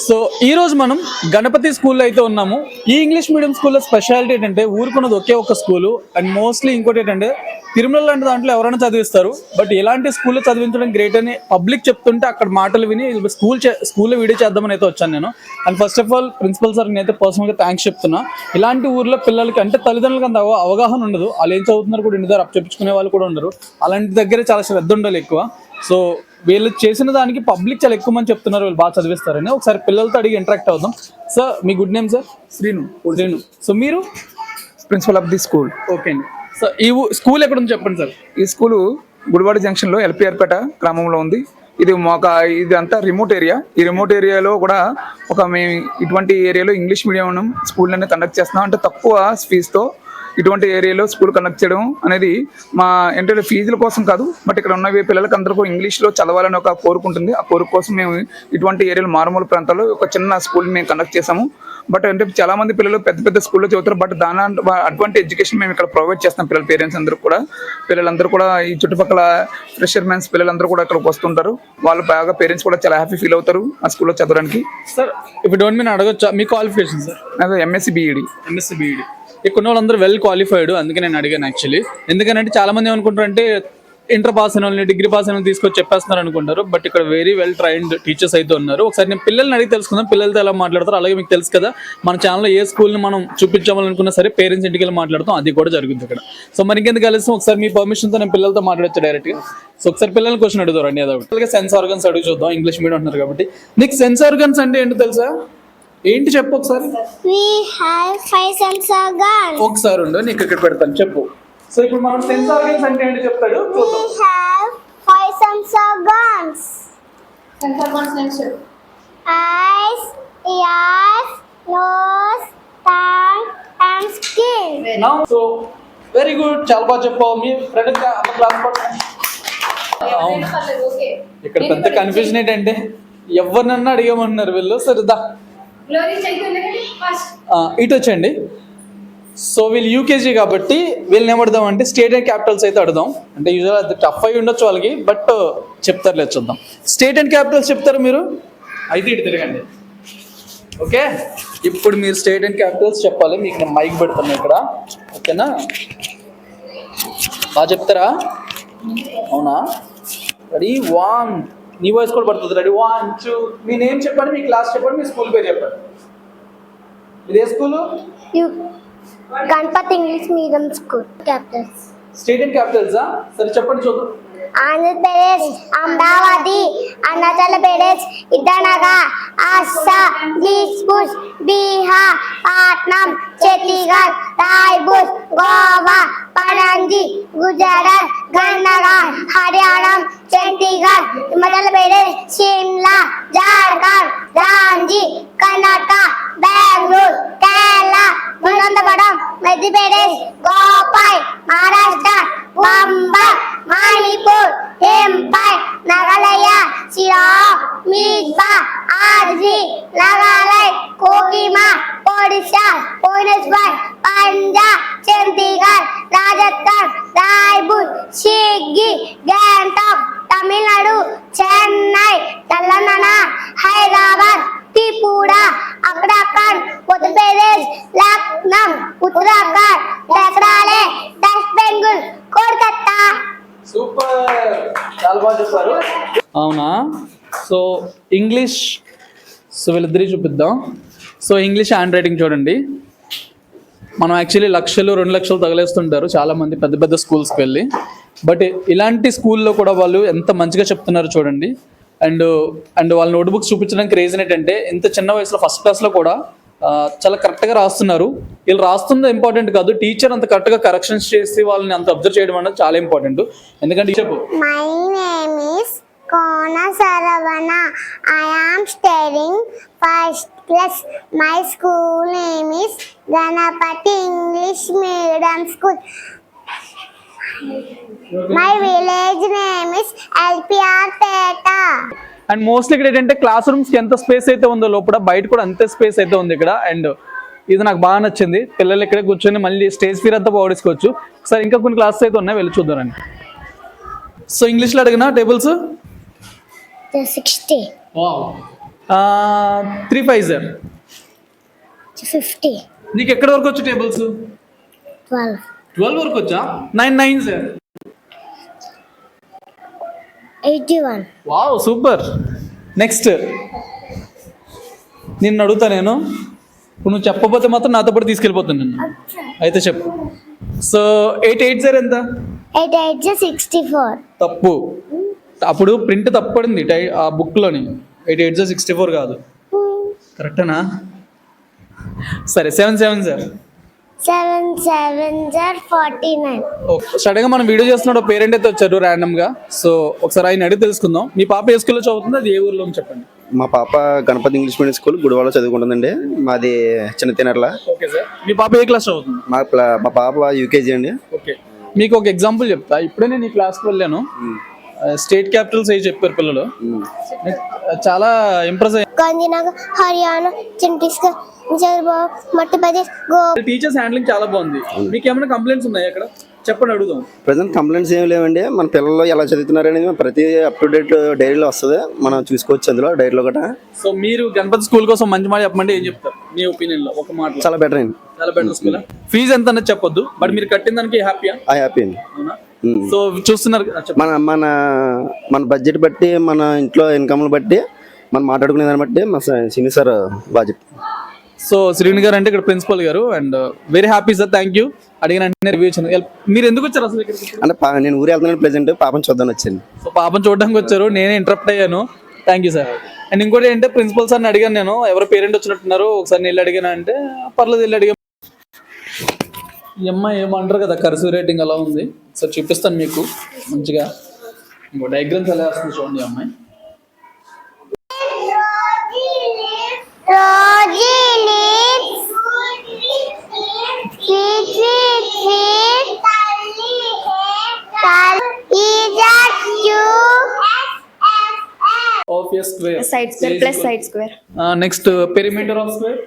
So ఈ రోజు మనం గణపతి స్కూల్లో అయితే ఉన్నాము. ఈ ఇంగ్లీష్ మీడియం స్కూల్లో స్పెషాలిటీ ఏంటంటే ఊరుకున్నది ఒకే ఒక స్కూలు. అండ్ మోస్ట్లీ ఇంకోటి ఏంటంటే తిరుమల లాంటి దాంట్లో ఎవరైనా చదివిస్తారు, బట్ ఇలాంటి స్కూల్లో చదివించడం గ్రేట్ అని పబ్లిక్ చెప్తుంటే అక్కడ మాటలు విని స్కూల్లో వీడియో చేద్దామని అయితే వచ్చాను నేను. And first of all principal sir అయితే పర్సనల్గా థ్యాంక్స్ చెప్తున్నా. ఇలాంటి ఊర్లో పిల్లలకి అంటే తల్లిదండ్రులకు అంత అవగాహన ఉండదు, వాళ్ళు ఏం చదువుతున్నారు కూడా ఇంటి దగ్గర చెప్పించుకునే వాళ్ళు కూడా ఉండరు. అలాంటి దగ్గర చాలా శ్రద్ధ ఉండాలి ఎక్కువ. సో వీళ్ళు చేసిన దానికి పబ్లిక్ చాలా ఎక్కువ మంది చెప్తున్నారు వీళ్ళు బాగా చదివిస్తారని. ఒకసారి పిల్లలతో అడిగి ఇంటరాక్ట్ అవుదాం. సార్ మీ good name? Sir Srinu. So మీరు principal of the school. Okay అండి. సో ఈ స్కూల్ ఎక్కడ ఉంది చెప్పండి సార్. ఈ స్కూలు గుడివాడ జంక్షన్లో ఎల్పిఆర్పేట గ్రామంలో ఉంది. ఇది అంతా రిమోట్ ఏరియా. ఈ రిమోట్ ఏరియాలో కూడా మేము ఇటువంటి ఏరియాలో ఇంగ్లీష్ మీడియం స్కూల్ అనేది కండక్ట్ చేస్తున్నాం. అంటే తక్కువ ఫీజుతో ఇటువంటి ఏరియాలో స్కూల్ కండక్ట్ చేయడం అనేది మా ఏంటంటే ఫీజుల కోసం కాదు, బట్ ఇక్కడ ఉన్న పిల్లలకి అందరికీ ఇంగ్లీష్లో చదవాలని ఒక కోరుకుంటుంది. ఆ కోరిక కోసం మేము ఇటువంటి ఏరియాలో మారుమూల ప్రాంతాల్లో ఒక చిన్న స్కూల్ మేము కండక్ట్ చేసాము. బట్ అంటే చాలా మంది పిల్లలు పెద్ద పెద్ద స్కూల్లో చదువుతారు, బట్ అటువంటి ఎడ్యుకేషన్ మేము ఇక్కడ ప్రొవైడ్ చేస్తాం. పిల్లలందరూ కూడా ఈ చుట్టుపక్కల ఫ్రెషర్ మ్యాన్స్ పిల్లలందరూ కూడా ఇక్కడికి వస్తుంటారు. వాళ్ళు బాగా పేరెంట్స్ కూడా చాలా హ్యాపీ ఫీల్ అవుతారు ఆ స్కూల్లో చదవడానికి. సార్ ఇప్పుడు డోంట్ మీన్ అడగొచ్చా మీ క్వాలిఫికేషన్? సార్ అదే ఎంఎస్సి బిఈడి. ఇక్కడ వాళ్ళందరూ వెల్ క్వాలిఫైడ్, అందుకే నేను అడిగాను యాక్చువల్లీ. ఎందుకంటే చాలా మంది ఏమనుకుంటారు అంటే ఇంటర్ పాస్ అయిన వాళ్ళని డిగ్రీ పాస్ అయిన వాళ్ళని తీసుకొచ్చి చెప్పేస్తున్నారు అనుకుంటారు, బట్ ఇక్కడ వెరీ వెల్ ట్రైన్డ్ టీచర్స్ అయితే ఉన్నారు. ఒకసారి నేను పిల్లల్ని అడిగి తెలుసుకుందాం పిల్లలతో ఎలా మాట్లాడతారు. అలాగే మీకు తెలుసు కదా మన ఛానల్లో ఏ స్కూల్ని మనం చూపించాలనుకున్నా సరే పేరెంట్స్ ఇంటికి వెళ్ళి మాట్లాడతాం, అది కూడా జరుగుతుంది ఇక్కడ. సో మనకి ఎందుకు కలిసి ఒకసారి మీ పర్మిషన్తో నేను పిల్లలతో మాట్లాడచ్చు డైరెక్ట్గా. సో ఒకసారి పిల్లల్ని క్వశ్చన్ అడుగుతారండి. అదొకటి సెన్స్ ఆర్గన్స్ అడుగు చూద్దాం. ఇంగ్లీష్ మీడియం అంటున్నారు కాబట్టి నీకు సెన్స్ ఆర్గన్స్ అంటే ఏంటో తెలుసా? ఏంటి చెప్పు ఒకసారి. We have 5 sense organs. ఒకసారి ఉండు నీకు ఇక్కడ పెడతాను చెప్పు. సో ఇప్పుడు మనం సెన్స్ ఆర్గన్స్ అంటే ఏంటి చెప్తాడు. We have 5 sense organs. Sense organs names. Eyes, ears, nose, tongue and skin. Now so very good, చాలా బాగా చెప్పావు. మీ ఫ్రెండ్ క్లాస్ Okay. ఇక్కడ పెద్ద కన్ఫ్యూజన్ ఏంటంటే ఎవరినన్నా అడిగమంటున్నారు వీళ్ళు. సరేదా ఇటు వచ్చండి. సో వీళ్ళు యూకేజీ కాబట్టి వీళ్ళని ఏమడదాం అంటే స్టేట్ అండ్ క్యాపిటల్స్ అయితే అడుగుదాం. అంటే యూజువల్ అది టఫ్ అయి ఉండొచ్చు వాళ్ళకి, బట్ చెప్తారు లేదు చూద్దాం. స్టేట్ అండ్ క్యాపిటల్స్ చెప్తారు మీరు అయితే ఇటు తిరగండి. ఓకే ఇప్పుడు మీరు స్టేట్ అండ్ క్యాపిటల్స్ చెప్పాలి. మీకు నేను మైక్ పెడతాను ఇక్కడ, ఓకేనా? బాగా చెప్తారా? అవునా? రెడీ 1 నీ వాయిస్ కూడా పడుతుంది. రెడీ 1 2 మీ నేమ్ చెప్పండి, మీ క్లాస్ చెప్పండి, మీ స్కూల్ పేరు చెప్పండి. ఇదే school? Ganpati English Medium School. Capitals. State and క్యాపిటల్సా? సరే చెప్పండి చూద్దాం. Andhra Pradesh, Amravati, Arunachal Pradesh, Itanagar, Assam, Dispur, Bihar, Patna, Chandigarh, Raipur, Goa, Panaji, Gujarat, Gandhara, Haryana, Chandigarh, Himachal Pradesh, Shimla, Jharkhand, Ranchi, Karnataka, Bangalore, Kerala, Tirunelveli, Madhya Pradesh, Bhopal, Maharashtra, Mumbai, Manipur, Mumbai, Meghalaya, Shillong, Mirpur, Arzi, Nagaland, Kohima, Odisha, Bhubaneswar, Punjab, Chandigarh, Rajasthan, Raipur, Shiggi, Gangtok, Tamil Nadu, Chennai, Telangana, Hyderabad, Tripura, Uttarakhand, Uttar Pradesh, Lucknow, Uttarakhand, Meghalaya, West Bengal, Kolkata. Super, చాలా బాగా చెప్పారు. అవునా? So English వీళ్ళిద్దరి చూపిద్దాం. So English hand writing చూడండి. మనం actually 1,00,000 2,00,000 తగలేస్తుంటారు చాలామంది పెద్ద పెద్ద స్కూల్స్కి వెళ్ళి, బట్ ఇలాంటి స్కూల్లో కూడా వాళ్ళు ఎంత మంచిగా చెప్తున్నారు చూడండి. అండ్ వాళ్ళ నోట్బుక్స్ చూపించడానికి రీజన్ ఏంటంటే ఇంత చిన్న వయసులో ఫస్ట్ క్లాస్లో కూడా చాలా కరెక్ట్గా రాస్తున్నారు. వీళ్ళు రాస్తుంది ఇంపార్టెంట్ కాదు, టీచర్ అంత కరెక్ట్గా కరెక్షన్స్ చేసి వాళ్ళని అంత అబ్జర్వ్ చేయడం అనేది చాలా ఇంపార్టెంట్. ఎందుకంటే My name is Kona Saravana. I am studying 1st class. My school name is Ganapati English Medium School. My village name is LPR Peta. And mostly ఇక్కడ ఏంటంటే క్లాస్ రూమ్స్కి ఎంత స్పేస్ అయితే ఉందో లోపల బయట కూడా అంతే స్పేస్ అయితే ఉంది ఇక్కడ. అండ్ ఇది నాకు బాగా నచ్చింది. పిల్లలు ఇక్కడే కూర్చొని మళ్ళీ స్టేజ్ ఫీర్ అంతా పోగొట్టుకోవచ్చు. ఒకసారి ఇంకా కొన్ని క్లాసెస్ అయితే ఉన్నాయి, వెళ్ళి చూద్దారండి. సో ఇంగ్లీష్లో అడిగిన టేబుల్స్ 60. 3 5 సార్. 50. నీకు ఎక్కడి వరకు వచ్చు టేబుల్స్? 12. 12 వరకు వచ్చా? 9 9 సార్. 81. Wow super. నెక్స్ట్ నిన్ను అడుగుతా నేను, ఇప్పుడు నువ్వు చెప్పకపోతే మాత్రం నాతో పాటు తీసుకెళ్ళిపోతాను నిన్ను. అయితే చెప్పు. సో 8 8 సార్ ఎంత? 8 8 64. తప్పు. అప్పుడు ప్రింట్ తప్పడింది ఆ బుక్లోని. 8 8 64 కాదు. కరెక్టేనా? సరే 7 7 సార్. 7 7 49. సడన్గా మనం వీడియో చేస్తున్నాడు పేరెంట్ అయితే వచ్చారు ర్యాండమ్ గా. సో ఒకసారి ఆయన అడిగి తెలుసుకుందాం. మీ పాప ఏ స్కూల్లో చదువుతుంది, అది ఏ ఊర్లో చెప్పండి. మా పాప గణపతి ఇంగ్లీష్ మీడియం స్కూల్ గుడివాడలో చదువుకుంటుందండి. మాది చిన్న తినర్ల. Okay sir. మీ పాప ఏ క్లాస్ చదువుతుంది? మా పాప యూకేజీ అండి. ఓకే, మీకు ఒక ఎగ్జాంపుల్ చెప్తా. ఇప్పుడే నేను ఈ క్లాస్కి వెళ్ళాను. స్టేట్ క్యాపిటల్స్ ఏ చెప్పారు పిల్లలు, చాలా ఇంప్రెస్ అయ్యారు. గాంధీనగర్, హర్యానా, ఛత్తీస్గఢ్, నిజామాబాద్, మధ్యప్రదేశ్, గోవా. టీచర్స్ హ్యాండ్లింగ్ చాలా బాగుంది. మీకు ఏమైనా కంప్లైంట్స్ ఉన్నాయి అక్కడ? చెప్పండి, అడుగుదాం. ప్రజెంట్ కంప్లైంట్స్ ఏమి లేవండి. మన పిల్లలు ఎలా చదువుతున్నారు అనేది ప్రతి అప్ టు డేట్ డైరీలో వస్తుంది, మనం చూసుకోవచ్చు అందులో డైరీలో కూడా. సో మీరు గణపతి స్కూల్ కోసం మంచి మాట చెప్పమంటే ఏం చెప్తారు మీ ఒపీనియన్ లో? ఒక మాట. చాలా బెటర్ అండి. చాలా బెటర్ స్కూల్. ఫీజు ఎంత అనేది చెప్పొద్దు, బట్ మీరు కట్టిన దానికి హ్యాపీయా? హ్యాపీ అండి. అవునా? సో చూస్తున్నారు కదా, చెప్పండి. మన మన మన బడ్జెట్ బట్టి, మన ఇంట్లో ఇన్కమ్లు బట్టి, మనం మాట్లాడుకునే దాన్ని బట్టి మా సీనియర్ సార్ బాగా చెప్తారు. సో శ్రీని గారు అంటే ఇక్కడ ప్రిన్సిపల్ గారు, and very happy sir. Thank you. అడిగిన రివ్యూ ఇచ్చాను. మీరు ఎందుకు వచ్చారు అసలు ఇక్కడికి? అంటే నేను ఊరు వెళ్తున్నాను ప్రెసెంట్, పాపం చూద్దాం వచ్చాను. సో పాపం చూడడానికి వచ్చారు, నేనే ఇంటరప్ట్ అయ్యాను. Thank you sir. అండ్ ఇంకోటి ఏంటంటే ప్రిన్సిపల్ సార్ని అడిగాను నేను, ఎవరు పేరెంట్ వచ్చినట్టున్నారు ఒకసారి వెళ్ళి అడిగాను అంటే పర్లేదు వెళ్ళి అడిగా. ఈ అమ్మాయి ఏమంటారు కదా, కర్సివ్ రేటింగ్ అలా ఉంది. సో చూపిస్తాను మీకు మంచిగా. ఇంకో డయాగ్రామ్స్ ఎలా వస్తుంది చూడండి. ఈ అమ్మాయి of a square. Side square plus side square. Next perimeter of square.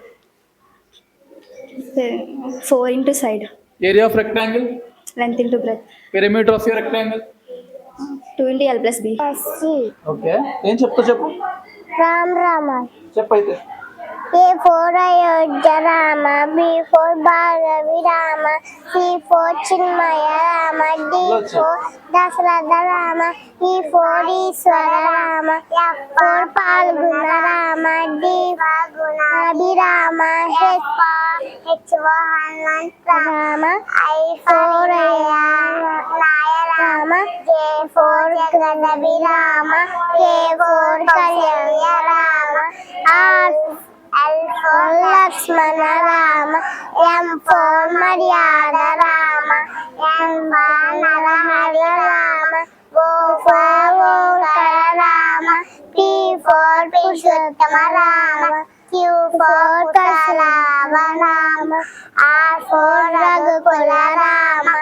4 into side. Area of rectangle. Length into breadth. Perimeter of your rectangle. 2 into L plus B. Okay. ఏం చెప్తా చెప్పు. రామ్ రామ. చెప్పైతే. A for Ayodhya Rama, B for Bhargavi Rama, C for Chinmaya Rama, D for Dasharatha Rama, E for Ishwara Rama, F for Palguna Rama, D for Gunabi Rama, H for Hananta Rama, I for Naya Rama, J for Jagadavi Rama, K for Kalyanya Rama, R L for Lakshmana Rama, M for Maryada Rama, N for Narahari Rama, O for Vokara Rama, P for Pushottama Rama, Q for Kaslava Rama, R for Raghukula Rama,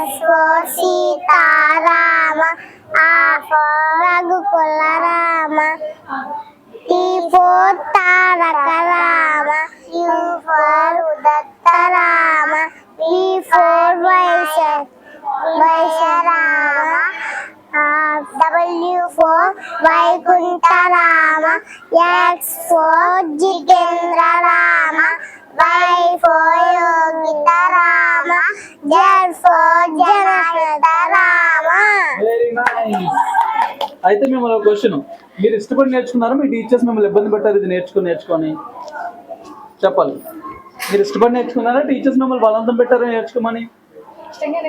S for Sita Rama, R for Raghukula Rama, T for Taraka Rama, U for Udatta Rama, V for Vaishya Rama, W for Vaikunta Rama, X for Jitendra Rama, Y for Yogita Rama, Z for Janata Rama. Very nice. అయితే మిమ్మల్ని ఒక question, మీరు ఇష్టపడి నేర్చుకున్నారా, మీ teachers మిమ్మల్ని ఇబ్బంది పెట్టారు ఇది నేర్చుకొని చెప్పాలి. మీరు ఇష్టపడి నేర్చుకున్నారా, టీచర్స్ మిమ్మల్ని బలవంతం పెట్టారా నేర్చుకోమని? మీరు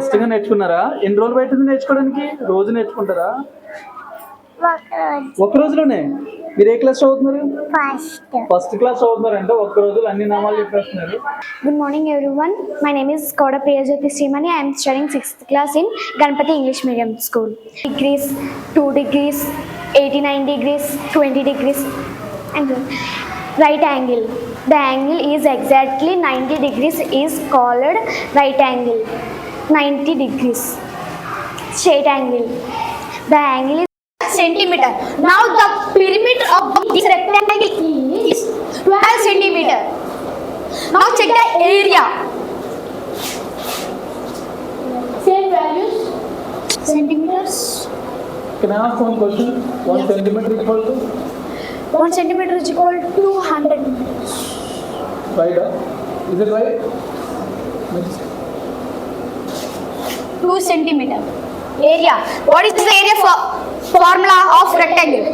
ఇష్టంగా నేర్చుకున్నారా? ఎన్ని రోజులు పట్టింది నేర్చుకోవడానికి? రోజు నేర్చుకుంటారా? ఒక రోజులోనే. మీరు ఏ క్లాస్ చదువుతున్నారు? ఫస్ట్ క్లాస్ చదువుతున్నారు అంటే ఒక్క రోజులో అన్ని నామాలు చెప్పేస్తున్నారు. Good morning everyone. My name is Koda Priyajyoti Srimani. I am studying 6th class in Ganpati English Medium School. Degrees, 2 degrees, 89 degrees, 20 degrees and right angle. The angle is exactly 90 degrees is called right angle. 90 degrees. Straight angle. The angle is centimeter. Now the perimeter of this rectangle is 12 centimeter. Now check the area. Same values, centimeters, Can I ask one question? 1 centimeter equal to? 1 centimeter is equal to 200 meters. Right? Is it right? Next. 2 centimeter. Area. What is the area formula of rectangle?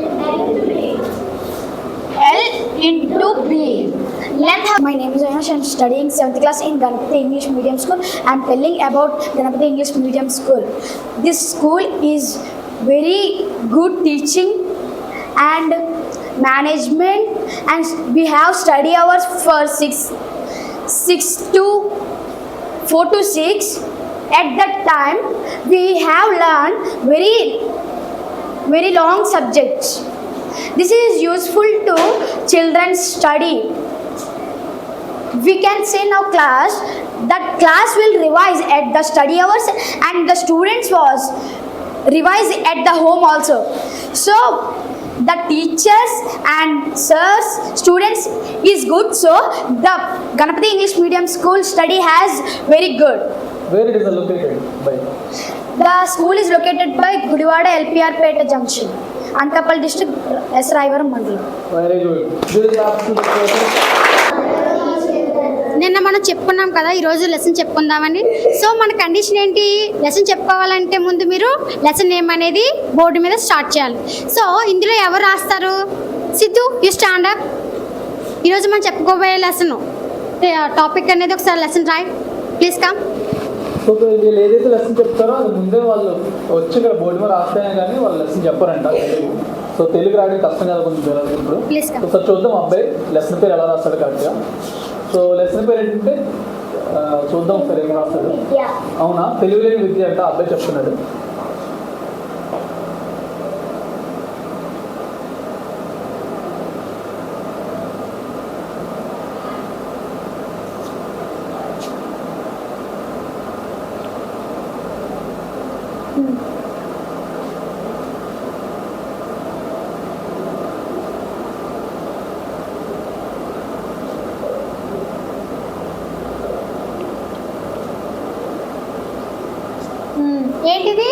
L into B. Length. My name is Ayush. I am studying 7th class in Ganapati English Medium School. I am telling about Ganapati English Medium School. This school is very good teaching and management, and we have study hours for 4 to 6. At that time, we have learned very long subjects. This is useful to children's study. We can say now class will revise at the study hours, and the students was revise at the home also. So the teachers and sirs, students is good. So the Ganapati English Medium School study has very good. Where it is located? By? The school is located by Gudivada LPR Peta Junction, Anantapalli district, S. Raivaram Mandalam. Very good. This is absolutely perfect. నిన్న మనం చెప్పుకున్నాం కదా, ఈరోజు lesson చెప్పుకుందామని. So మన condition ఏంటి, lesson చెప్పుకోవాలంటే ముందు మీరు లెసన్ నేమ్ అనేది బోర్డు మీద స్టార్ట్ చేయాలి. సో ఇందులో ఎవరు రాస్తారు? Siddhu, you stand up. ఈరోజు మనం చెప్పుకోబోయే లెసన్ టాపిక్ అనేది ఒకసారి లెసన్ రాయ్, ప్లీజ్ కమ్. సో వీళ్ళు ఏదైతే లెసన్ చెప్తారో అది ముందే వాళ్ళు వచ్చి ఇక్కడ బోర్డు మీద రాస్తేనే కానీ వాళ్ళు లెసన్ చెప్పారంట తెలుగు. సో తెలుగు రాయడం కష్టం కదా కొంచెం పిల్లలకి ఇప్పుడు. సో చూద్దాం అబ్బాయి లెసన్ పేరు ఎలా రాస్తాడు కరెక్ట్గా. సో లెసన్ పేరు ఏంటంటే చూద్దాం ఒకసారి ఏం రాస్తాడు. అవునా, తెలుగు లేని విద్య అంట అబ్బాయి చెప్తున్నాడు. ఏంటిది?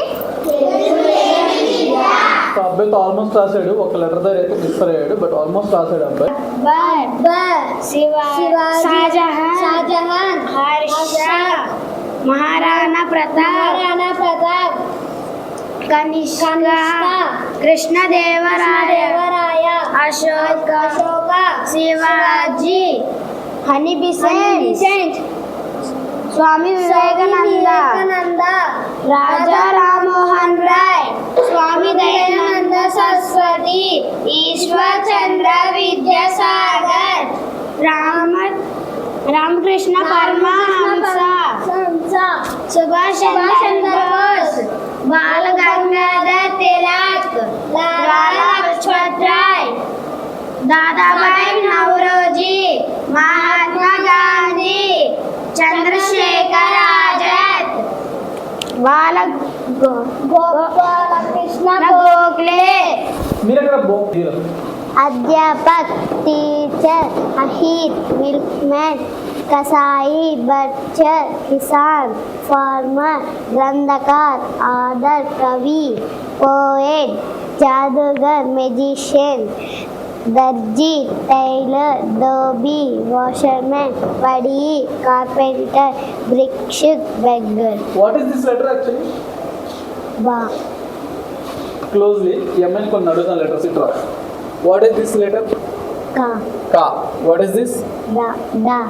సో అబ్బాయితో ఆల్మోస్ట్ రాశాడు, ఒక లెటర్ దగ్గర అయితే ప్రిఫర్ అయ్యాడు, బట్ ఆల్మోస్ట్ రాశాడు అబ్బాయి. Shahjahan, Harsha, Maharana Pratap, Kanishka, Krishnadevaraya, Ashoka, Shivaji, Annie Besant, Swami Vivekananda, Raja Rammohan Roy, Swami Dayananda Saraswati, Ishwar Chandra Vidyasagar, Ramakrishna Paramahamsa, Subhash Chandra Bose, Bal Gangadhar Tilak, Lala Lajpat Rai, Dadabhai Naoroji, Mahatma Gandhi, Chandrashekhar Azad, Gopal Krishna Gokhale. మీరు ఎక్కడ అధ్యాపక్, టీచర్, అహిర్, మిల్క్మెన్, కసాయి, బర్చర్, కిసాన్, ఫార్మర్, గ్రంథకార్, ఆదర్, కవి, పోएट, जादूगर, मैजिशियन, दर्जी, टेलर, धोबी, वॉशरमैन, बड़ी, कारपेंटर, भिक्षुक, beggar. What is this letter actually? बा. Closely, ఈ అమ్మాయిని కొన్ని అడుగుతాను లెటర్స్ ఇట్లా. What is this letter? का. Ka. What is this? Da. Da.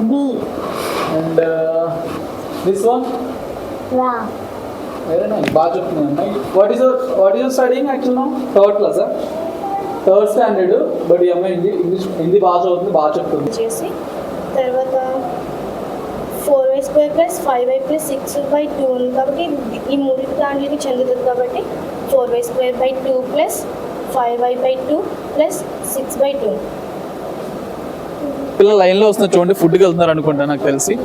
B. And this one? Ra. Very nice. బాగా చెప్తున్నాను అమ్మాయి. What is your studying actually now? Third class, third standard. But ఈ అమ్మాయి హిందీ బాగా చదువుతుంది, బాగా చెప్తుంది. చేసి తర్వాత 4y² + 5y + 6/2 ఉంది కాబట్టి ఈ మూడు దాంట్లోకి చెందుతుంది కాబట్టి 4y² + 5y/2 + 6/2. పిల్లలు లైన్లో వస్తున్నారు చూడండి, ఫుడ్కి వెళ్తున్నారు అనుకుంటా నాకు తెలిసి.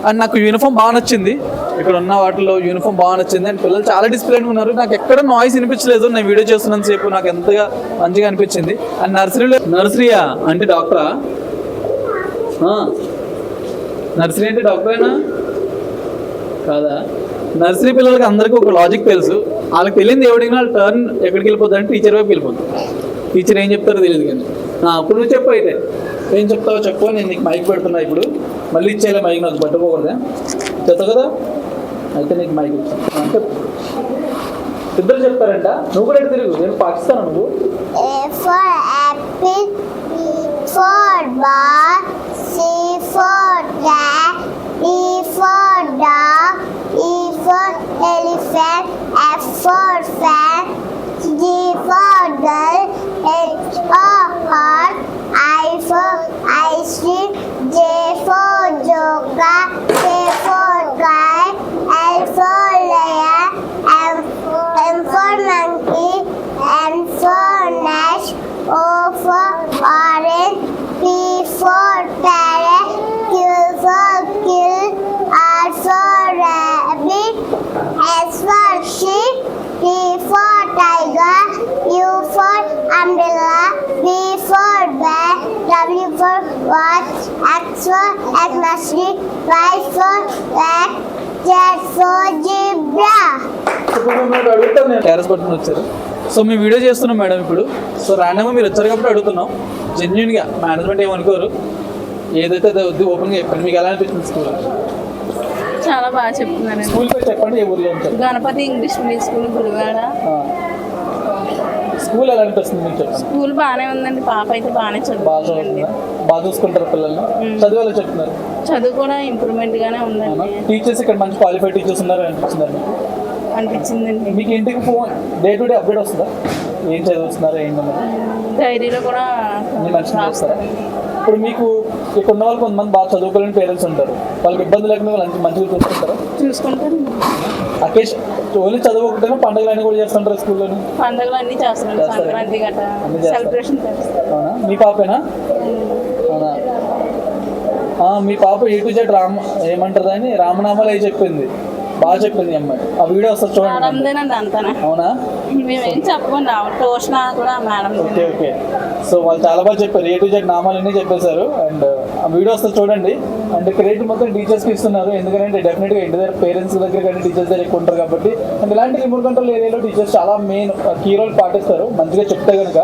అండ్ నాకు యూనిఫామ్ బాగా నచ్చింది, ఇక్కడ ఉన్న వాటిలో యూనిఫామ్ బాగా నచ్చింది. అండ్ పిల్లలు చాలా డిసిప్లైన్ ఉన్నారు, నాకు ఎక్కడ నాయిస్ వినిపించలేదు. నేను వీడియో చేస్తున్నంత సేపు నాకు ఎంతగా మంచిగా అనిపించింది. అండ్ నర్సరీయా అంటే డాక్టరా? నర్సరీ అంటే డాక్టరేనా కాదా? నర్సరీ పిల్లలకి అందరికీ ఒక లాజిక్ తెలుసు, వాళ్ళకి తెలియదు ఎవడికి వాళ్ళ టర్న్ ఎక్కడికి వెళ్ళిపోతుంది అంటే టీచర్ వైపు వెళ్ళిపోతుంది. టీచర్ ఏం చెప్తారో తెలియదు కానీ అప్పుడు నువ్వు చెప్పు అయితే ఏం చెప్తావో చెప్పు. నేను నీకు మైక్ పెడుతున్నా ఇప్పుడు, మళ్ళీ ఇచ్చేయాలి మైక్, నాకు పట్టుకోకూడదా చెప్తావు కదా. అయితే నీకు మైక్ ఇచ్చాను అంటే ఇద్దరు చెప్తారంట, నువ్వు కూడా ఎక్కడ తిరుగు, నేను పాకిస్తాను నువ్వు. A for apple, B for ball, C for cat, D for dog, E for elephant, F for fan, G for girl, H for heart, I for ice cream, J for joker, K for kite, L for lion, M for monkey, N for nest, O for orange, P for parrot, Q for kill, R for rabbit, S for sheep, T for tiger, U for umbrella, V for bear, W for watch, X for X-ray, Y for rat, Z for zebra. అడుగుతాను నేను terrace button వచ్చారు. So మేము video చేస్తున్నాం madam ఇప్పుడు. So ర్యాండమ్గా మీరు వచ్చారు కాబట్టి అడుగుతున్నాం. జెన్యున్గా మేనేజ్మెంట్ ఏమనుకోరు, ఏదైతే అది వద్దు ఓపెన్గా చెప్పండి. మీకు ఎలా అనిపిస్తుంది స్కూల్? చాలా బాగా చెప్తున్నాను. స్కూల్ పేరు చెప్పండి, ఏ ఊర్లో ఉంటారు? Ganapathi English medium school Gudivada. School ఎలా అనిపిస్తుంది మీకు చెప్పండి? స్కూల్ బాగానే ఉందండి, పాప అయితే బాగానే చదువుతుందండి. బాగా చూసుకుంటారు పిల్లల్ని, చదువు ఎలా చెప్తున్నారు? చదువు కూడా ఇంప్రూవ్మెంట్ గానే ఉందండి. టీచర్స్ ఇక్కడ మంచి క్వాలిఫైడ్ టీచర్స్ ఉన్నారు అనిపించిందండి. మీకు ఇంటికి phone day to day update వస్తుందా? ఏం చదువుతున్నారు ఏంటన్నది డైరీలో కూడా అన్ని మంచిగా చేస్తారా? ఇప్పుడు మీకు ఇక్కడ ఉన్న వాళ్ళు కొంతమంది బాగా చదువుకోలేని పేరెంట్స్ ఉంటారు, వాళ్ళకి ఇబ్బంది లేకుండా వాళ్ళు మంచిగా చూసుకుంటారా? చూసుకుంటారు. అకేషన్ ఓన్లీ చదువు ఒకటేనా, పండుగలు అన్నీ కూడా చేస్తుంటారు స్కూల్లోని? పండుగలు అన్నీ చేస్తున్నారు, సంక్రాంతి గట్రా సెలబ్రేషన్ చేస్తారు. అవునా? మీ పాపేనా? అవునా? మీ పాప A to Z ఏమంటారు అని రామనామాలు అవి చెప్పింది, బాగా చెప్పింది అమ్మాయి. ఆ వీడియో వస్తుంది చూడండి. అంతానా? అవునా? మేమేం చెప్పకుండా ట్యూషన్ కూడా మేడం. Okay okay. సో వాళ్ళు చాలా బాగా చెప్పారు, A to Z నామాలన్నీ చెప్పేశారు. అండ్ ఆ వీడియో వస్తుంది చూడండి. అండ్ క్రెడిట్ మొత్తం టీచర్స్కి ఇస్తున్నారు, ఎందుకంటే డెఫినెట్గా ఇంటి దగ్గర పేరెంట్స్ దగ్గర కానీ టీచర్స్ దగ్గర ఎక్కువ ఉంటారు కాబట్టి. అండ్ ఇలాంటి రిమోట్ కంట్రోల్ ఏరియాలో టీచర్స్ చాలా మెయిన్ కీ రోల్ పాటిస్తారు, మంచిగా చెప్తే కనుక.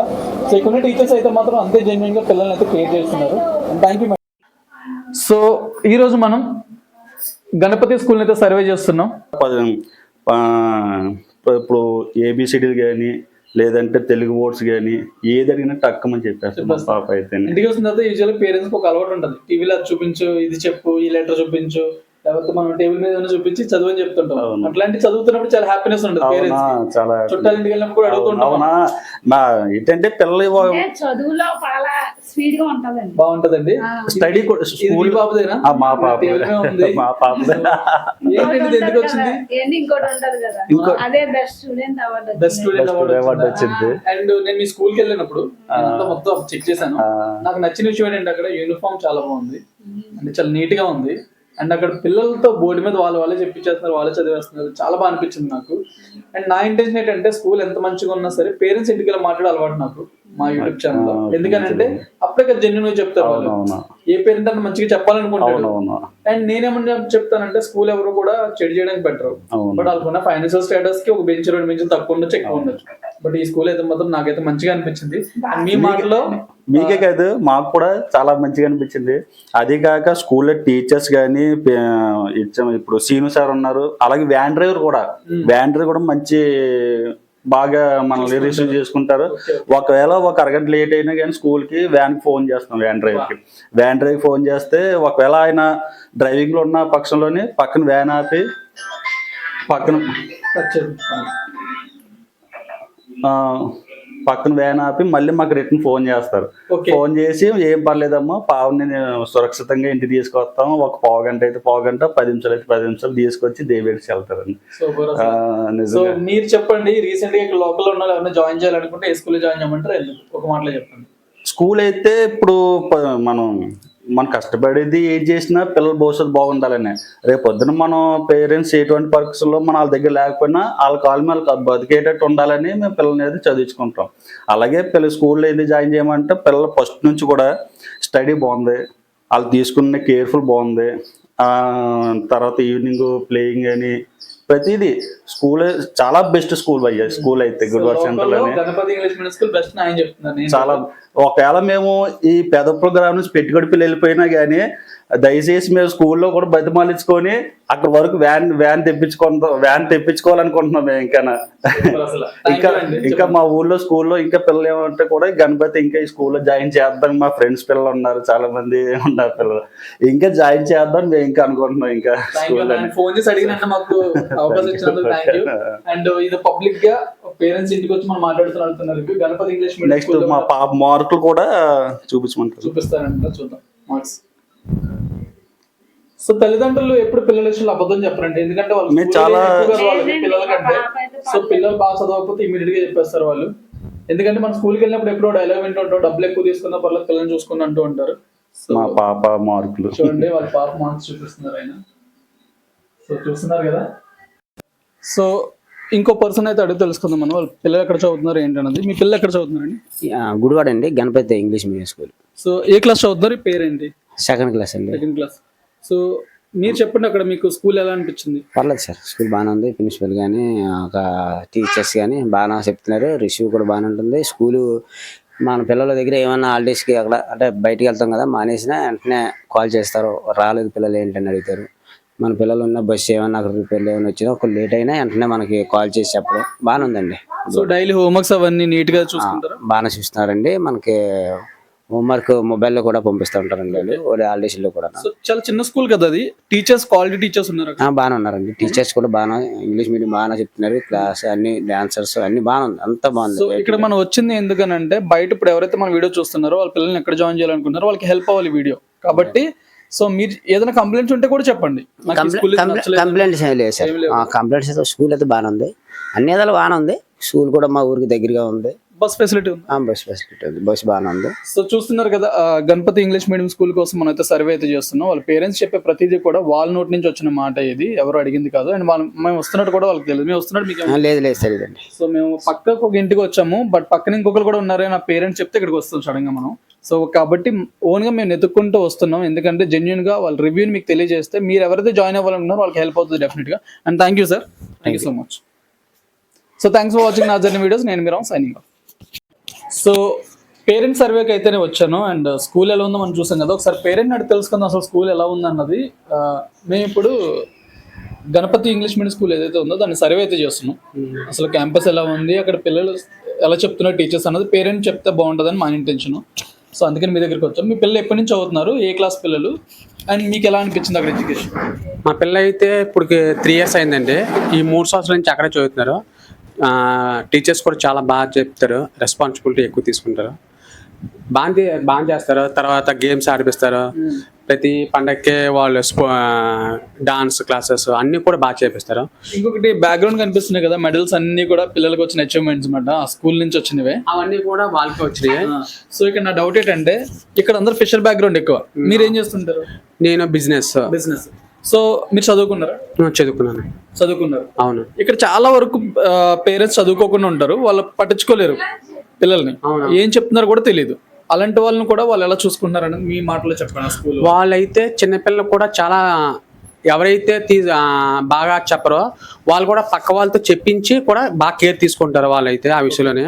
సో ఇక్కడ టీచర్స్ అయితే మాత్రం అంతే జెన్యున్గా పిల్లల్ని అయితే కేర్ చేస్తున్నారు. And thank you. సో ఈరోజు మనం గణపతి స్కూల్ని అయితే సర్వే చేస్తున్నాం. ఇప్పుడు ఏబిసిడీలు కానీ లేదంటే తెలుగు వర్డ్స్ కానీ ఏది అడిగినా టక్కమని చెప్పేస్తాం. మా పాప అయితే ఇంటికి వచ్చిన తర్వాత యూజువల్గా పేరెంట్స్కి ఒక అలవాటు ఉంటుంది, టీవీలో అది చూపించు, ఇది చెప్పు, ఈ లెటర్ చూపించు, లేకపోతే మనం టేబుల్ మీద చూపించి చదువు అని చెప్తుంటాం. అట్లాంటి చదువుతున్నప్పుడు చాలా హ్యాపీనెస్ ఉంటుంది. చాలా చుట్టాలు ఇంటికి వెళ్ళినప్పుడు కూడా అడుగుతుంటాం. ఏంటంటే పిల్లలు చదువులో చాలా స్పీడ్ గా ఉంటదండి, బాగుంటదండి. స్టడీ స్కూల్ పాపదేనా? మా పాప మా పాప ఏంటండి ఎందుకు వచ్చింది? ఇంకోటి ఉంటది కదా, అదే బెస్ట్ స్టూడెంట్ అవార్డు వచ్చింది. అండ్ నేను మీ స్కూల్కి వెళ్ళినప్పుడు మొత్తం చెక్ చేశాను. నాకు నచ్చిన విషయం ఏంటంటే అక్కడ యూనిఫామ్ చాలా బాగుంది, అంటే చాలా నీట్ గా ఉంది. అండ్ అక్కడ పిల్లలతో బోర్డు మీద వాళ్ళే చెప్పించేస్తున్నారు, వాళ్ళే చదివేస్తున్నారు, చాలా బాగా అనిపించింది నాకు. అండ్ నా ఇంటెన్షన్ ఏంటంటే స్కూల్ ఎంత మంచిగా ఉన్నా సరే పేరెంట్స్ ఇంటికి వెళ్ళి మాట్లాడే అలవాటు నాకు మా యూట్యూబ్ ఛానల్ లో. ఎందుకంటే అప్పుడే కదా జెన్యున్ గా చెప్తారు వాళ్ళు. ఏ పేరెంట్ అన్న మంచిగా చెప్పాలనుకుంటాడు. అండ్ నేనేమన్నా చెప్తానంటే స్కూల్ ఎవరు కూడా చెడు చేయడానికి బెటర్, బట్ వాళ్ళకున్న ఫైనాన్షియల్ స్టేటస్ కి ఒక బెంచ్ 2 బెంచ్ తక్కువ ఉండొచ్చు, ఎక్కువ ఉండొచ్చు. బట్ ఈ స్కూల్ అయితే మాత్రం నాకైతే మంచిగా అనిపించింది. మీ మాటలో మీకే కాదు మాకు కూడా చాలా మంచిగా అనిపించింది. అది కాక స్కూల్లో టీచర్స్ కానీ ఇప్పుడు సీను సార్ ఉన్నారు, అలాగే వ్యాన్ డ్రైవర్ కూడా మంచి బాగా మనల్ని రిసీవ్ చేసుకుంటారు. ఒకవేళ ఒక అరగంట లేట్ అయినా కానీ స్కూల్కి వ్యాన్కి ఫోన్ చేస్తాం, వ్యాన్ డ్రైవర్కి ఫోన్ చేస్తే ఒకవేళ ఆయన డ్రైవింగ్లో ఉన్న పక్షంలోనే పక్కన వ్యాన్ ఆపి మళ్ళీ మాకు రిటర్న్ ఫోన్ చేస్తారు. ఫోన్ చేసి ఏం పర్లేదమ్మా పావుని సురక్షితంగా ఇంటికి తీసుకొస్తాం, ఒక పావు గంట అయితే పావు గంట, 10 నిమిషాలు అయితే 10 నిమిషాలు తీసుకొచ్చి దేవేడికి వెళ్తారండి. మీరు చెప్పండి, రీసెంట్ గా లోకల్ ఉన్న ఎవరైనా జాయిన్ చేయాలనుకుంటే ఏ స్కూల్ జాయిన్ చేయమంటారు? ఒక మాటలో చెప్పండి. స్కూల్ అయితే ఇప్పుడు మనం కష్టపడేది ఏం చేసినా పిల్లల భవిష్యత్తు బాగుండాలని. రేపు పొద్దున మనం పేరెంట్స్ ఎటువంటి పరిస్థితుల్లో మన వాళ్ళ దగ్గర లేకపోయినా వాళ్ళ కాళ్ళ మీద బతికేటట్టు ఉండాలని మేము పిల్లల్ని అయితే చదివించుకుంటాం. అలాగే స్కూల్లో ఏది జాయిన్ చేయమంటే పిల్లలు ఫస్ట్ నుంచి కూడా స్టడీ బాగుంది, వాళ్ళు తీసుకున్న కేర్ఫుల్ బాగుంది. తర్వాత ఈవినింగ్ ప్లేయింగ్ అని ప్రతిదీ స్కూల్ చాలా బెస్ట్ స్కూల్ భయ్య. స్కూల్ అయితే గుడివాడ సెంటర్ లోనే Ganapathi English medium school best ఆయన చెప్తున్నారు. చాలా. ఒకవేళ మేము ఈ పెదపుల గ్రామం నుంచి పెట్టుబడి పిల్లలు వెళ్ళిపోయినా కానీ దయచేసి మేము స్కూల్లో కూడా బతిమాలించుకొని అక్కడ వరకు వ్యాన్ తెప్పించుకోవాలనుకుంటున్నాం మేము. ఇంకా మా ఊర్లో స్కూల్లో ఇంకా పిల్లలు ఏమంటే కూడా గణపతి ఇంకా ఈ స్కూల్లో జాయిన్ చేద్దాం. మా ఫ్రెండ్స్ పిల్లలు ఉన్నారు, చాలా మంది ఉన్నారు పిల్లలు, ఇంకా జాయిన్ చేద్దాం మేము ఇంకా అనుకుంటున్నాం. ఇంకా ఫోన్ చేసి అడిగినట్టు మాకు అవకాశం ఇచ్చినందుకు థాంక్యూ. అండ్ ఇది పబ్లిక్ గా పేరెంట్స్ ఇంటికి వచ్చి మనం మాట్లాడుతున్నారు. గణపతి ఇంగ్లీష్ మీడియం నెక్స్ట్ మా పాప మార్కులు కూడా చూపిస్తారంట, చూద్దాం మార్క్స్. సో తల్లిదండ్రులు ఎప్పుడు పిల్లల విషయంలో అబద్ధం చెప్పరండి, ఎందుకంటే వాళ్ళు పిల్లల కంటే సో పిల్లలు బాగా చదవకపోతే ఇమీడియట్ గా చెప్పేస్తారు వాళ్ళు. ఎందుకంటే మన స్కూల్కి వెళ్ళినప్పుడు ఎప్పుడో డైలాగ్ వింటుంటాం, డబ్బులు ఎక్కువ తీసుకున్న పర్లేదు పిల్లల్ని చూసుకుని అంటూ ఉంటారు. మా పాప మార్కులు చూడండి, వాళ్ళ పాప మార్క్స్ చూపిస్తున్నారు ఆయన. సో చూస్తున్నారు కదా. సో ఇంకో పర్సన్ అయితే అడిగి తెలుసుకుందాం మనం, వాళ్ళ పిల్లలు ఎక్కడ చదువుతున్నారు ఏంటన్నది. మీ పిల్లలు ఎక్కడ చదువుతున్నారండి? గుడివాడ అండి, Ganapati English medium school. So ఏ క్లాస్ చదువుతున్నారు? పేరేంటి? సెకండ్ క్లాస్ అండి. Second class. సో మీరు చెప్పండి, అక్కడ మీకు స్కూల్ ఎలా అనిపించింది? పర్లేదు సార్, స్కూల్ బాగానే ఉంది. ప్రిన్సిపల్ కానీ ఒక టీచర్స్ కానీ బాగా చెప్తున్నారు. రిసీవ్ కూడా బాగానే ఉంటుంది. స్కూలు మన పిల్లల దగ్గర ఏమన్నా హాలిడేస్కి అక్కడ అంటే బయటికి వెళ్తాం కదా, మానేసినా వెంటనే కాల్ చేస్తారు, రాలేదు పిల్లలు ఏంటని అడుగుతారు. మన పిల్లలు ఉన్న బస్సు ఏమన్నా అక్కడ రిపేర్లు ఏమైనా వచ్చినా ఒక లేట్ అయినా వెంటనే మనకి కాల్ చేసి చెప్పడం బాగానే ఉందండి. సో డైలీ హోంవర్క్స్ అవన్నీ నీట్ గా చూసుకుంటారా? బాగానే చూస్తున్నారండి. మనకి హోంవర్క్ మొబైల్లో కూడా పంపిస్తూ ఉంటారండి హాలిడేస్ లో కూడా. సో చాలా చిన్న స్కూల్ కదా అది, టీచర్స్ క్వాలిటీ టీచర్స్ ఉన్నారు? బాగానే ఉన్నారండి. టీచర్స్ కూడా బాగా ఇంగ్లీష్ మీడియం బాగా చెప్తున్నారు. క్లాస్ అన్ని డాన్సర్స్ అన్ని బాగా ఉంది, అంతా బాగుంది. సో ఇక్కడ మనం వచ్చింది ఎందుకనంటే, బయట ఇప్పుడు ఎవరైతే మన వీడియో చూస్తున్నారో వాళ్ళ పిల్లల్ని ఎక్కడ జాయిన్ చేయాలనుకుంటున్నారో వాళ్ళకి హెల్ప్ అవ్వాలి వీడియో కాబట్టి. సో మీరు ఏదైనా కంప్లైంట్స్ ఉంటే కూడా చెప్పండి. కంప్లైంట్స్ ఏం లేదు సార్, కంప్లైంట్స్ అయితే స్కూల్ అయితే బాగానే ఉంది, అన్ని ఏదో బాగానే ఉంది. స్కూల్ కూడా మా ఊరికి దగ్గరగా ఉంది, బస్ ఫెసిలిటీ ఉంది. బస్ ఫెసిలిటీ ఉంది, బస్ బాగానే ఉంది. సో చూస్తున్నారు కదా, గణపతి ఇంగ్లీష్ మీడియం స్కూల్ కోసం మనం అయితే సర్వే అయితే చేస్తున్నాం. వాళ్ళ పేరెంట్స్ చెప్పే ప్రతిదీ కూడా వాళ్ళ నోటి నుంచి వచ్చిన మాట, ఇది ఎవరు అడిగింది కాదు. అండ్ మేము వస్తున్నట్టు కూడా వాళ్ళకి తెలియదు. మేము వస్తున్నట్టు మీకు లేదు సార్ ఇదండి. సో మేము పక్కకు ఒక ఇంటికి వచ్చాము, బట్ పక్కన ఇంకొకరు కూడా ఉన్నారు. నా పేరెంట్స్ చెప్తే ఇక్కడికి వస్తాం సడన్ గా మనం. సో కాబట్టి ఓన్ గా మేము ఎత్తుక్కుంటూ వస్తున్నాం, ఎందుకంటే జెన్యున్ గా వాళ్ళ రివ్యూని మీకు తెలియజేస్తే మీరు ఎవరైతే జాయిన్ అవ్వాలనుకున్నారో వాళ్ళకి హెల్ప్ అవుతుంది డెఫినెట్ గా. And thank you sir, thank you so much. So thanks for watching నా జర్నీ వీడియోస్. నేను మీరు సైనింగ్ ఆఫ్. సో పేరెంట్ సర్వేకి అయితేనే వచ్చాను. అండ్ స్కూల్ ఎలా ఉందో మనం చూసాం కదా, ఒకసారి పేరెంట్ అడిగి తెలుసుకుందాం అసలు స్కూల్ ఎలా ఉందన్నది. మేము ఇప్పుడు గణపతి ఇంగ్లీష్ మీడియం స్కూల్ ఏదైతే ఉందో దాన్ని సర్వే అయితే చేస్తున్నాం. అసలు క్యాంపస్ ఎలా ఉంది, అక్కడ పిల్లలు ఎలా చెప్తున్నారు టీచర్స్ అన్నది పేరెంట్ చెప్తే బాగుంటుందని మా ఇంటెన్షన్. సో అందుకని మీ దగ్గరికి వచ్చాం. మీ పిల్లలు ఎప్పటి నుంచి చదువుతున్నారు, ఏ క్లాస్ పిల్లలు, అండ్ మీకు ఎలా అనిపించింది అక్కడ ఎడ్యుకేషన్? మా పిల్లలు అయితే ఇప్పుడు 3 years అయిందండి. ఈ 3 సంవత్సరాల నుంచి అక్కడే చదువుతున్నారు. టీచర్స్ కూడా చాలా బాగా చెప్తారు, రెస్పాన్సిబిలిటీ ఎక్కువ తీసుకుంటారు, బాగా చేస్తారు. తర్వాత గేమ్స్ ఆడిపిస్తారు. ప్రతి పండగకే వాళ్ళు డాన్స్ క్లాసెస్ అన్ని కూడా బాగా చేపిస్తారు. ఇంకొకటి బ్యాక్గ్రౌండ్ కనిపిస్తున్నాయి కదా, మెడల్స్ అన్ని కూడా పిల్లలకు వచ్చిన అచీవ్మెంట్స్ అన్నమాట, ఆ స్కూల్ నుంచి వచ్చినవే, అవన్నీ కూడా వాళ్ళకి వచ్చినాయి. సో ఇక్కడ నా డౌట్ ఏంటంటే, ఇక్కడ అందరూ ఫిషర్ బ్యాక్గ్రౌండ్ ఎక్కువ, మీరు ఏం చేస్తుంటారు? నేను బిజినెస్. సో మీరు చదువుకున్నారా? చదువుకున్నారు. అవును. ఇక్కడ చాలా వరకు పేరెంట్స్ చదువుకోకుండా ఉంటారు, వాళ్ళు పట్టించుకోలేరు పిల్లల్ని, ఏం చెప్తున్నారు కూడా తెలియదు. అలాంటి వాళ్ళని కూడా వాళ్ళు ఎలా చూసుకుంటున్నారని మీ మాటలో చెప్పండి. స్కూల్ వాళ్ళైతే చిన్నపిల్లలు కూడా చాలా ఎవరైతే బాగా చెప్పరో వాళ్ళు కూడా పక్క వాళ్ళతో చెప్పించి కూడా బాగా కేర్ తీసుకుంటారు వాళ్ళైతే ఆ విషయంలోనే.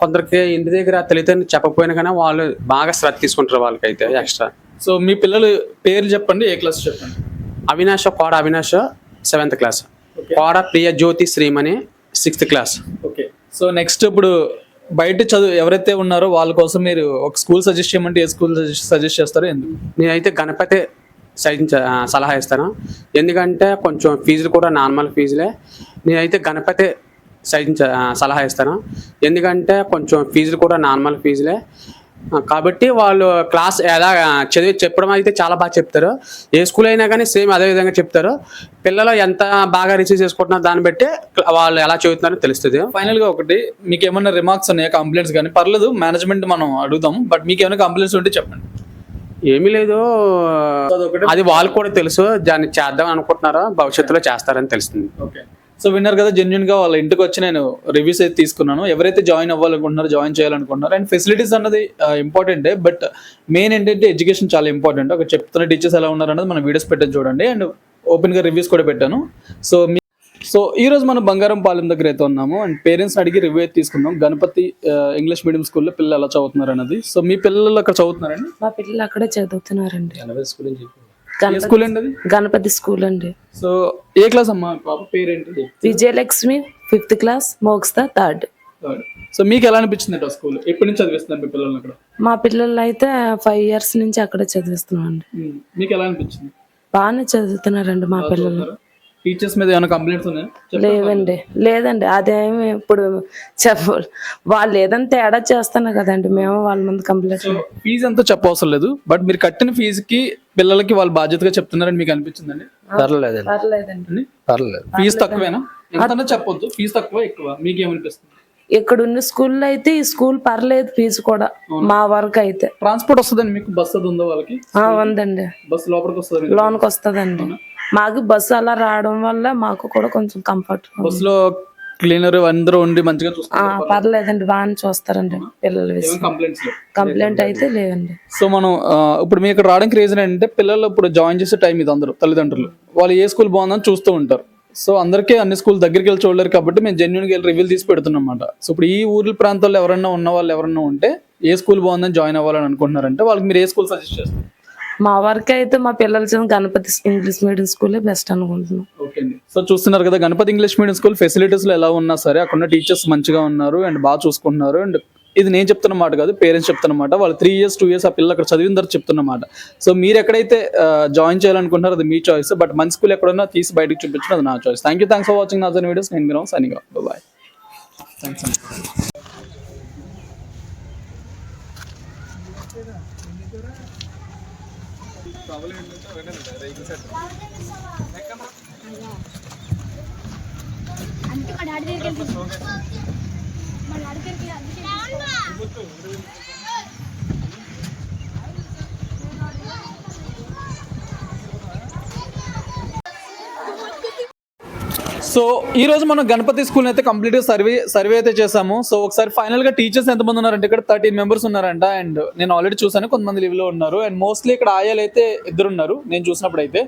కొందరికి ఇంటి దగ్గర తల్లిదండ్రులు చెప్పకపోయినా కానీ వాళ్ళు బాగా శ్రద్ధ తీసుకుంటారు వాళ్ళకైతే ఎక్స్ట్రా. సో మీ పిల్లలు పేరు చెప్పండి, ఏ క్లాస్ చెప్పండి? అవినాష్, కోడ Avinash 7th class, Koda Priya Jyothi Srimani 6th class. Okay. So next ఇప్పుడు బయట చదువు ఎవరైతే ఉన్నారో వాళ్ళ కోసం మీరు ఒక స్కూల్ సజెస్ట్ చేయమంటే ఏ స్కూల్ సజెస్ట్ చేస్తారో? ఎందుకు? నేనైతే గణపతి సలహా ఇస్తాను, ఎందుకంటే కొంచెం ఫీజులు కూడా నార్మల్ ఫీజులే. నేనైతే గణపతి సలహా ఇస్తాను, ఎందుకంటే కొంచెం ఫీజులు కూడా నార్మల్ ఫీజులే. కాబట్టి వాళ్ళు క్లాస్ ఎలా చెప్పడం అయితే చాలా బాగా చెప్తారు. ఏ స్కూల్ అయినా కానీ సేమ్ అదే విధంగా చెప్తారు. పిల్లలు ఎంత బాగా రిసీవ్ చేసుకుంటున్నారో దాన్ని బట్టి వాళ్ళు ఎలా చదువుతున్నారో తెలుస్తుంది. ఫైనల్ గా ఒకటి, మీకు ఏమైనా రిమార్క్స్ ఉన్నాయా, కంప్లైంట్స్ కానీ? పర్లేదు, మేనేజ్మెంట్ మనం అడుగుదాం, బట్ మీకు ఏమైనా కంప్లైంట్స్ ఉంటే చెప్పండి. ఏమీ లేదు, అది వాళ్ళు కూడా తెలుసు. దాన్ని చేద్దాం అనుకుంటున్నారో భవిష్యత్తులో చేస్తారని తెలుస్తుంది. ఓకే. సో విన్నారు కదా, జెన్యున్ గా వాళ్ళ ఇంటికి వచ్చి నేను రివ్యూస్ అయితే తీసుకున్నాను. ఎవరైతే జాయిన్ అవ్వాలనుకుంటున్నారో, జాయిన్ చేయాలనుకుంటున్నారు, అండ్ ఫెసిలిటీస్ అన్నది ఇంపార్టెంటే, బట్ మెయిన్ ఏంటంటే ఎడ్యుకేషన్ చాలా ఇంపార్టెంట్. ఒక చెప్తున్న టీచర్స్ ఎలా ఉన్నారు అన్నది మన వీడియోస్ పెట్టని చూడండి. అండ్ ఓపెన్గా రివ్యూస్ కూడా పెట్టాను. సో ఈ రోజు మనం బంగారం పాలెం దగ్గర అయితే ఉన్నాము అండ్ పేరెంట్స్ అడిగి రివ్యూ అయితే తీసుకుందాం. గణపతి ఇంగ్లీష్ మీడియం స్కూల్లో పిల్లలు ఎలా చదువుతున్నారు అన్నది. సో మీ పిల్లలు అక్కడ చదువుతున్నారండి? మా పిల్లలు అక్కడే చదువుతున్నారండి. స్కూల్ అండి అది? గణపతి స్కూల్ అండి. సో ఏ క్లాస్ అమ్మా? పాప పేరేంటి? Vijayalakshmi 5th class, మోక్స్తా 3rd. So మీకు ఎలా అనిపించింది స్కూల్? ఎప్పటి నుంచి చదివిస్తున్నారు మీ పిల్లల్ని అక్కడ? మా పిల్లలు అయితే 5 years నుంచి అక్కడే చదివిస్తున్నాం అండి. మీకు ఎలా అనిపించింది? బాగానే చదువుతున్నారండి మా పిల్లలు. టీచర్స్ మీద ఏమైనా కంప్లైంట్స్ ఉన్నాయా? లేదండి అదేమి ఇప్పుడు వాళ్ళు ఏదైనా తేడా చేస్తాను కదండి, మేము వాళ్ళ ముందు కంప్లైంట్. ఫీజు ఎంతో చెప్పవసరం లేదు, బట్ మీరు కట్టిన ఫీజుకి పిల్లలకి వాళ్ళు బాధ్యతగా చెప్తున్నారని మీకు అనిపించిందండి? పర్లేదండి. ఫీజు తక్కువేనా? ఎంత చెప్పొద్దు, ఫీజు తక్కువ ఎక్కువ మీకు ఏమనిపిస్తుంది? ఇక్కడ ఉన్న స్కూల్లో అయితే ఈ స్కూల్ పర్లేదు, ఫీజు కూడా మా వరకు అయితే. ట్రాన్స్పోర్ట్ వస్తుందండి మీకు? బస్ అది ఉందా వాళ్ళకి? ఉందండి. బస్ లోపలికి వస్తుంది? లోనికి వస్తుందండి. మాకు బస్సు అలా రావడం వల్ల మాకు కూడా కొంచెం కంఫర్ట్. బస్ లో క్లీనర్ అందరూ ఉండి మంచిగా చూస్తారు? పర్లేదండి, బాగానే చూస్తారండి పిల్లలు. కంప్లైంట్ అయితే లేదండి. సో మనం ఇప్పుడు మీ ఇక్కడ రావడానికి రీజన్ ఏంటంటే పిల్లలు ఇప్పుడు జాయిన్ చేసే టైం ఇది. అందరూ తల్లిదండ్రులు వాళ్ళు ఏ స్కూల్ బాగుందని చూస్తూ ఉంటారు. సో అందరికీ అన్ని స్కూల్ దగ్గరికి వెళ్ళి చూడలేరు కాబట్టి మేము జెన్యున్గా వెళ్ళి రివ్యూలు తీసి పెడుతున్నాం అన్నమాట. సో ఇప్పుడు ఈ ఊర్ల ప్రాంతాల్లో ఎవరన్నా ఉన్న వాళ్ళు ఎవరన్నా ఉంటే ఏ స్కూల్ బాగుందని జాయిన్ అవ్వాలని అనుకుంటున్నారంటే వాళ్ళకి మీరు ఏ స్కూల్ సజెస్ట్ చేస్తారు? మా వరకు అయితే మా పిల్లలు చదివిన గణపతి ఇంగ్లీష్ మీడియం స్కూలే బెస్ట్ అనుకుంటున్నాం. ఓకే అండి. సో చూస్తున్నారు కదా గణపతి ఇంగ్లీష్ మీడియం స్కూల్ ఫెసిలిటీస్లో ఎలా ఉన్నా సరే అక్కడ టీచర్స్ మంచిగా ఉన్నారు అండ్ బాగా చూసుకుంటున్నారు. అండ్ ఇది నేను చెప్తున్నమాట కాదు, పేరెంట్స్ చెప్తున్నమాట. వాళ్ళు 3 years 2 years ఆ పిల్లలు అక్కడ చదివిన తర్వాత చెప్తున్నమాట. సో మీరు ఎక్కడైతే జాయిన్ చేయాలనుకుంటున్నారో అది మీ చాయిస్, బట్ మంచి స్కూల్ ఎక్కడన్నా తీసి బయటకు చూపించడం అది నా choice. Thanks for watching Nazar videos. నేను మీరు సైనింగ్ ఆఫ్. బాయ్. థ్యాంక్స్ అండి. సో ఈ రోజు మనం గణపతి స్కూల్ అయితే కంప్లీట్ సర్వే అయితే చేసాము. సో ఒకసారి ఫైనల్ గా టీచర్స్ ఎంతమంది ఉన్నారంటే ఇక్కడ 13 members ఉన్నారంట. అండ్ నేను ఆల్రెడీ చూసాను, కొంతమంది లీవ్ లో ఉన్నారు. అండ్ మోస్ట్లీ ఇక్కడ ఆయాలు అయితే 2 ఉన్నారు నేను చూసినప్పుడు అయితే.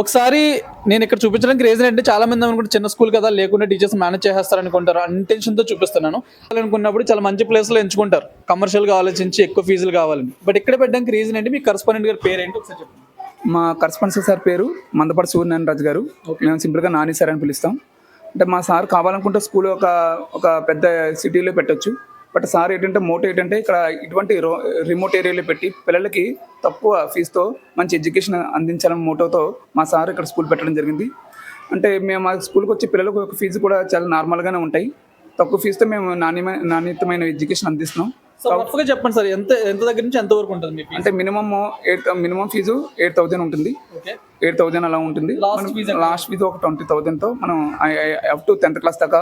ఒకసారి నేను ఇక్కడ చూపించడానికి రీజన్ అంటే చాలా మంది అనుకుంటే చిన్న స్కూల్ కదా లేకుండా టీచర్స్ మేనేజ్ చేస్తారు అనుకుంటారు, ఇంటెన్షన్ తో చూపిస్తున్నాను. అనుకున్నప్పుడు చాలా మంచి ప్లేస్ లో ఎంచుకుంటారు కమర్షియల్ గా ఆలోచించి ఎక్కువ ఫీజులు కావాలని. బట్ ఇక్కడ పెట్టడానికి రీజన్ ఏంటి? మీ కరస్పాండెంట్ గారి పేరు ఏంటి ఒకసారి చెప్పండి. మా కరస్పాండెంట్ సార్ పేరు మందపాటి సూర్యనారాయణ గారు. మేము సింపుల్గా నాని సార్ అని పిలుస్తాం. అంటే మా సార్ కావాలనుకుంటే స్కూల్ ఒక పెద్ద సిటీలో పెట్టొచ్చు. బట్ సార్ ఏంటంటే మోటో ఏంటంటే ఇక్కడ ఇటువంటి రిమోట్ ఏరియాలో పెట్టి పిల్లలకి తక్కువ ఫీజుతో మంచి ఎడ్యుకేషన్ అందించాలని మోటోతో మా సార్ ఇక్కడ స్కూల్ పెట్టడం జరిగింది. అంటే మేము మా స్కూల్కి వచ్చే పిల్లలకు ఒక ఫీజు కూడా చాలా నార్మల్గానే ఉంటాయి. తక్కువ ఫీజుతో మేము నాణ్యతమైన ఎడ్యుకేషన్ అందిస్తున్నాం. సో రఫ్గా చెప్పండి సార్, ఎంత దగ్గర నుంచి ఎంత వరకు ఉంటుంది? అంటే మినిమం ఫీజు 8,000 ఉంటుంది. 8,000 అలా ఉంటుంది. లాస్ట్ ఫీజు ఒక 20,000తో మనం అప్ టు 10th క్లాస్ దాకా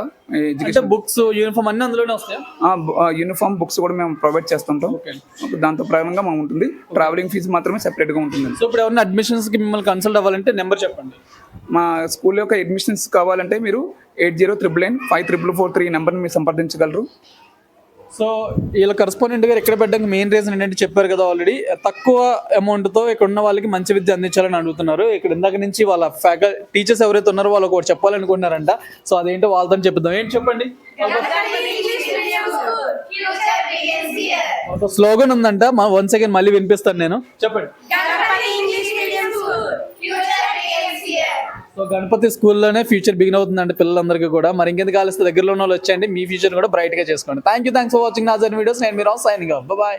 ఎడ్యుకేషన్. బుక్స్, యూనిఫామ్ అన్ని అందులోనే వస్తాయి. యూనిఫామ్, బుక్స్ కూడా మేము ప్రొవైడ్ చేస్తుంటాం. దాంతో ప్రకారంగా మనం ఉంటుంది. ట్రావెలింగ్ ఫీజు మాత్రమే సెపరేట్గా ఉంటుంది. సో ఇప్పుడు ఎవరైనా అడ్మిషన్స్కి మిమ్మల్ని కన్సల్ట్ అవ్వాలంటే నెంబర్ చెప్పండి. మా స్కూల్ యొక్క అడ్మిషన్స్ కావాలంటే మీరు 8099954443 నెంబర్ని మీరు సంప్రదించగలరు. సో వీళ్ళ కరస్పాండెంట్ గారు ఎక్కడ పెట్టడానికి మెయిన్ రీజన్ ఏంటంటే చెప్పారు కదా ఆల్రెడీ, తక్కువ అమౌంట్తో ఇక్కడ ఉన్న వాళ్ళకి మంచి విద్య అందించాలని అడుగుతున్నారు. ఇక్కడ ఇందాక నుంచి వాళ్ళ టీచర్స్ ఎవరైతే ఉన్నారో వాళ్ళు ఒకటి చెప్పాలనుకుంటున్నారంట. సో అదేంటో వాళ్ళతో చెప్తాం. ఏంటి చెప్పండి? ఒక స్లోగన్ ఉందంట, వన్ సెకండ్ మళ్ళీ వినిపిస్తాను నేను. చెప్పండి. సో గణపతి స్కూల్లోనే ఫ్యూచర్ బిగిన్ అవుతుందంటే పిల్లలందరికీ కూడా. మరి ఇంకెందుకు ఆలోచిస్తే దగ్గరలో ఉన్న వాళ్ళు వచ్చేయండి, మీ ఫ్యూచర్ కూడా బ్రైట్ గా చేసుకోండి. Thanks for watching Nazar videos. నేను మీరు సైనింగ్ ఆఫ్. బాయ్.